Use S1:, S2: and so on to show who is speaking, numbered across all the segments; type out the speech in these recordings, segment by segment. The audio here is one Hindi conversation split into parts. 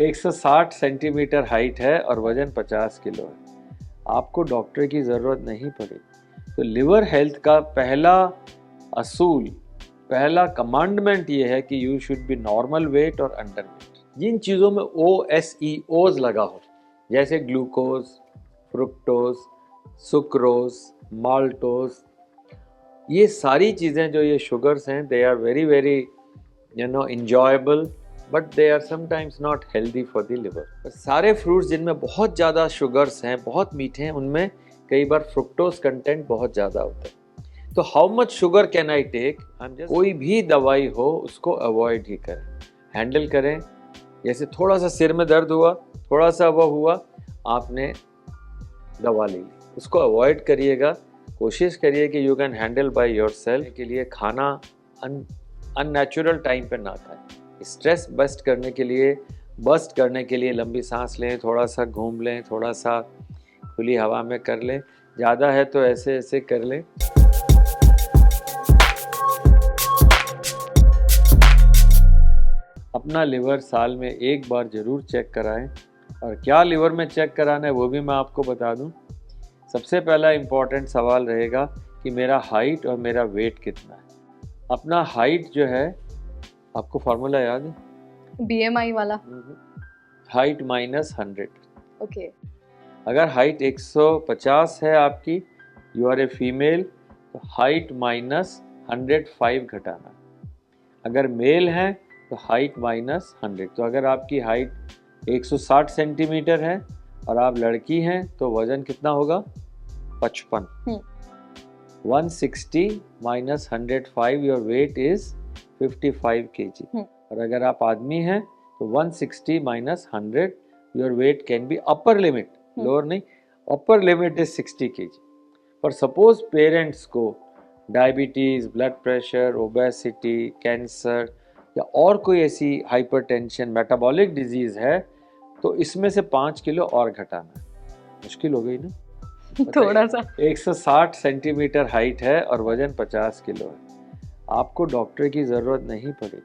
S1: 160 सेंटीमीटर हाइट है और वजन 50 किलो है। आपको डॉक्टर की ज़रूरत नहीं पड़ी। तो लिवर हेल्थ का पहला असूल, पहला कमांडमेंट ये है कि you should be normal weight और अंडर वेट। जिन चीज़ों में OSEOs लगा हो, जैसे ग्लूकोज, फ्रुक्टोज, सुक्रोज, माल्टोज, ये सारी चीज़ें जो ये शुगर्स हैं, they are very very enjoyable, but they are sometimes not healthy for the liver. सारे फ्रूट्स जिनमें बहुत ज़्यादा शुगर्स हैं, बहुत मीठे हैं, उनमें कई बार फ्रुक्टोज कंटेंट बहुत ज़्यादा होता है। तो how much sugar can I take? कोई भी दवाई हो उसको अवॉइड ही करें, हैंडल करें। जैसे थोड़ा सा सिर में दर्द हुआ, थोड़ा सा वो हुआ, आपने दवा ले ली, उसको अवॉइड करिएगा। कोशिश करिए कि you can handle by yourself. के लिए खाना अननेचुरल टाइम पे ना खाएं। स्ट्रेस बस्ट करने के लिए लंबी सांस लें, थोड़ा सा घूम लें, थोड़ा सा खुली हवा में कर लें, ज़्यादा है तो ऐसे ऐसे कर लें। अपना लिवर साल में एक बार ज़रूर चेक कराएं। और क्या लिवर में चेक कराना है वो भी मैं आपको बता दूं। सबसे पहला इम्पॉर्टेंट सवाल रहेगा कि मेरा हाइट और मेरा वेट कितना है। अपना हाइट जो है, आपको फार्मूला याद है?
S2: BMI वाला।
S1: Height minus 100।
S2: ओके।
S1: अगर हाइट 150 है आपकी, यू आर ए फीमेल, तो हाइट माइनस 105 घटाना। अगर मेल है तो हाइट माइनस 100। तो अगर आपकी हाइट 160 सेंटीमीटर है और आप लड़की हैं तो वजन कितना होगा? 55। 160 minus 105, your weight is 55 kg। और अगर आप आदमी हैं तो 160 minus 100, your weight can be upper limit, lower नहीं, अपर लिमिट इज 60 kg। पर सपोज पेरेंट्स को diabetes, blood pressure, obesity, cancer या और कोई ऐसी हाइपरटेंशन, मेटाबॉलिक डिजीज़ है, तो इसमें से 5 किलो और घटाना है। मुश्किल हो गई ना?
S2: थोड़ा सा।
S1: 160 सेंटीमीटर हाइट है और वजन 50 किलो है। आपको डॉक्टर की ज़रूरत नहीं पड़ी।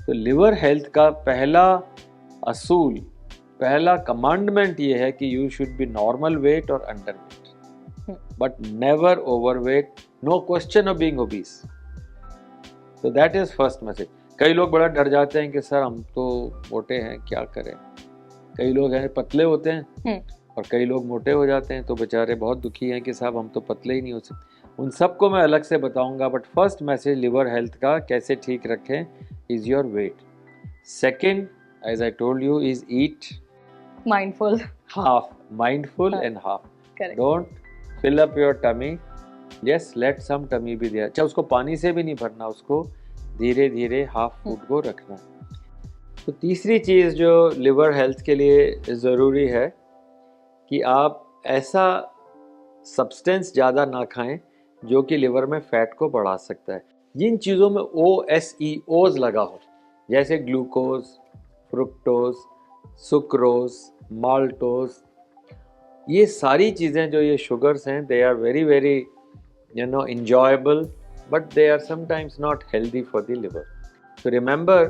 S1: तो लिवर हेल्थ का पहला असूल, पहला कमांडमेंट ये है कि you should be normal weight और under weight, but never overweight, no question of being obese. तो दैट इज फर्स्ट मैसेज। कई लोग बड़ा डर जाते हैं कि सर हम तो मोटे हैं, क्या करें। कई लोग हैं पतले होते हैं और कई लोग मोटे हो जाते हैं, तो बेचारे बहुत दुखी हैं कि साहब हम तो पतले ही नहीं हो सकते। उन सबको मैं अलग से बताऊंगा, but first message liver health का कैसे ठीक रखें is your weight. Second, as I told you, is eat
S2: mindful,
S1: half mindful and half. Don't fill up your tummy, yes let some tummy भी देयर। अच्छा, उसको पानी से भी नहीं भरना, उसको धीरे धीरे हाफ फूड को रखना। तो तीसरी चीज़ जो लिवर हेल्थ के लिए ज़रूरी है कि आप ऐसा सब्सटेंस ज़्यादा ना खाएं जो कि लिवर में फैट को बढ़ा सकता है। जिन चीज़ों में OSEOs लगा हो, जैसे ग्लूकोज, फ्रुक्टोज, सुक्रोज, माल्टोज, ये सारी चीज़ें जो ये शुगर्स हैं, they are very very enjoyable, but they are sometimes not healthy for the liver. तो रिमेंबर,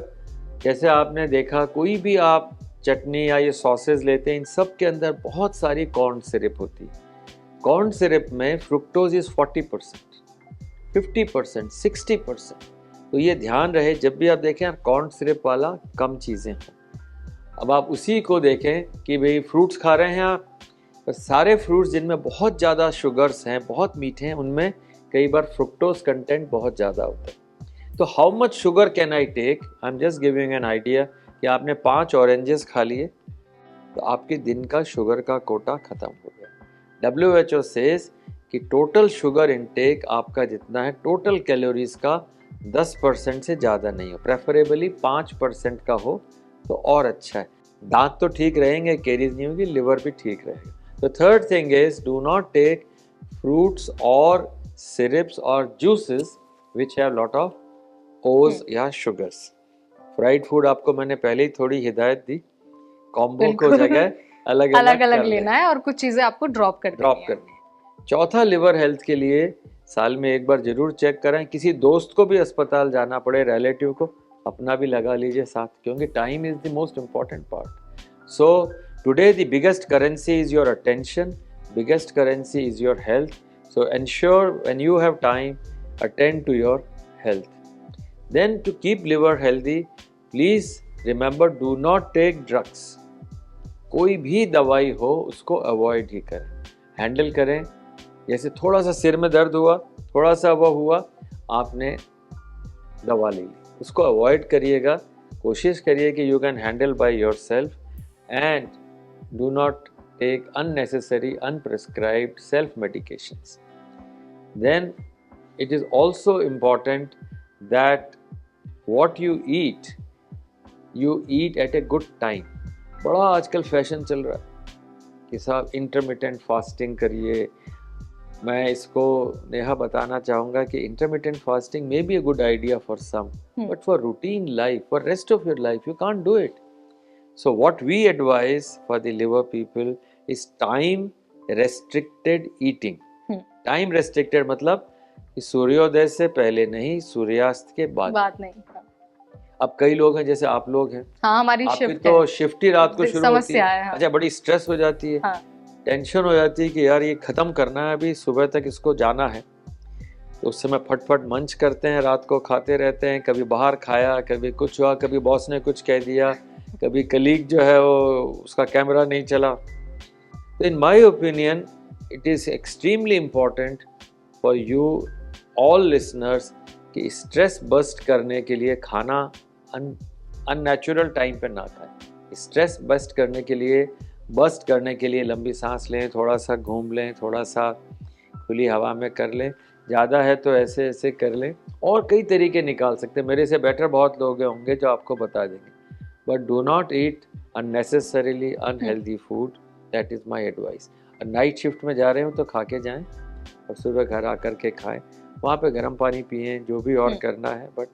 S1: जैसे आपने देखा कोई भी आप चटनी या ये सॉसेज लेते हैं, इन सब के अंदर बहुत सारी कॉर्न सिरप होती है। कॉर्न सिरप में फ्रुक्टोज इज 40%, 50%, 60%। तो ये ध्यान रहे जब भी आप देखें कॉर्न सिरप वाला कम चीज़ें हों। अब आप उसी को देखें कि भाई फ्रूट्स खा रहे हैं आप, पर सारे फ्रूट्स जिनमें बहुत ज़्यादा शुगर्स हैं, बहुत मीठे हैं, उनमें कई बार फ्रुक्टोज कंटेंट बहुत ज़्यादा होता है। तो how much sugar can I take? I am just giving an idea कि आपने 5 ऑरेंजेस खा लिए तो आपके दिन का शुगर का कोटा ख़त्म हो गया। WHO सेज कि टोटल शुगर इनटेक आपका जितना है, टोटल कैलोरीज का 10% से ज़्यादा नहीं हो, प्रेफरेबली 5% का हो तो और अच्छा है। दांत तो ठीक रहेंगे, कैरीज नहीं होगी, लिवर भी ठीक रहेगा। तो third thing is, do not take fruits और सिरप्स और juices which have lot of ओज या शुगर्स। फ्राइड फूड आपको मैंने पहले ही थोड़ी हिदायत दी, कॉम्बो को जगह अलग अलग
S2: लेना है और कुछ चीजें आपको ड्रॉप करनी है।
S1: चौथा, लिवर हेल्थ के लिए साल में एक बार जरूर चेक कराएं। किसी दोस्त को भी अस्पताल जाना पड़े, रिलेटिव को, अपना भी लगा लीजिए साथ, क्योंकि time is the most important part. So today the biggest currency is your attention, biggest currency is your health. So ensure when you have time, attend to your health. Then to keep liver healthy, please remember, do not take drugs. कोई भी दवाई हो उसको अवॉइड ही करें, हैंडल करें. जैसे थोड़ा सा सिर में दर्द हुआ, थोड़ा सा वो हुआ, आपने दवा ले ली, उसको अवॉइड करिएगा. कोशिश करिए कि you can handle by yourself and do not take unnecessary unprescribed self medications. Then it is also important that what you eat at a good time. बड़ा आजकल फैशन चल रहा है कि साहब इंटरमिटेंट फास्टिंग करिए. मैं इसको नेहा बताना चाहूँगा कि intermittent fasting may be a good idea for some, but for routine life, for rest of your life, you can't do it. So what we advise for the liver people is time restricted eating. Time restricted मतलब कि सूर्योदय से पहले नहीं, सूर्यास्त के बाद नहीं. अब कई लोग हैं, जैसे आप लोग हैं, हाँ, हमारी शिफ्ट तो शिफ्ट ही रात को शुरू होती है. हाँ. अच्छा, बड़ी स्ट्रेस हो जाती है, हाँ. टेंशन हो जाती है कि यार ये खत्म करना है, अभी सुबह तक इसको जाना है. तो उस समय फटफट मंच करते हैं, रात को खाते रहते हैं. कभी बाहर खाया, कभी कुछ हुआ, कभी बॉस ने कुछ कह दिया, कभी कलीग जो है वो उसका कैमरा नहीं चला. तो in my opinion it is extremely important for you all listeners कि स्ट्रेस बस्ट करने के लिए खाना अननेचुरल टाइम पे ना खाएं. स्ट्रेस बस्ट करने के लिए लंबी सांस लें, थोड़ा सा घूम लें, थोड़ा सा खुली हवा में कर लें. ज़्यादा है तो ऐसे ऐसे कर लें, और कई तरीके निकाल सकते हैं. मेरे से बेटर बहुत लोग होंगे जो आपको बता देंगे. But do not eat unnecessarily unhealthy food. That is my advice. Night shift में जा रहे हो तो खा के जाएं और सुबह घर आकर के खाएं. वहाँ पे गर्म पानी पिएं, जो भी और करना है, but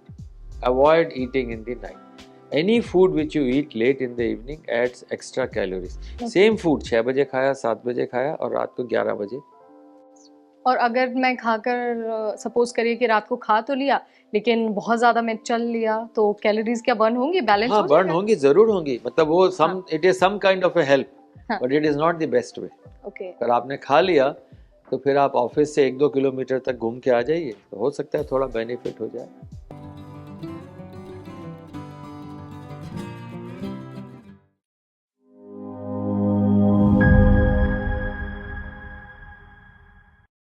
S1: avoid eating in the night. Any food which you eat late in the evening adds extra calories. Same food 6 बजे खाया, 7 बजे खाया और रात को 11 बजे.
S2: और अगर मैं खाकर सपोज करिए कि रात को खा तो लिया लेकिन बहुत ज़्यादा मैं चल लिया, तो कैलोरीज क्या बर्न होंगी, बैलेंस हो जाएगा?
S1: बर्न होंगी, ज़रूर होंगी. मतलब वो it is some kind of a help, but it is not the best way. अगर आपने खा लिया तो फिर आप ऑफिस से 1-2 किलोमीटर तक घूम के आ जाइए, तो हो सकता है थोड़ा बेनिफिट हो जाए.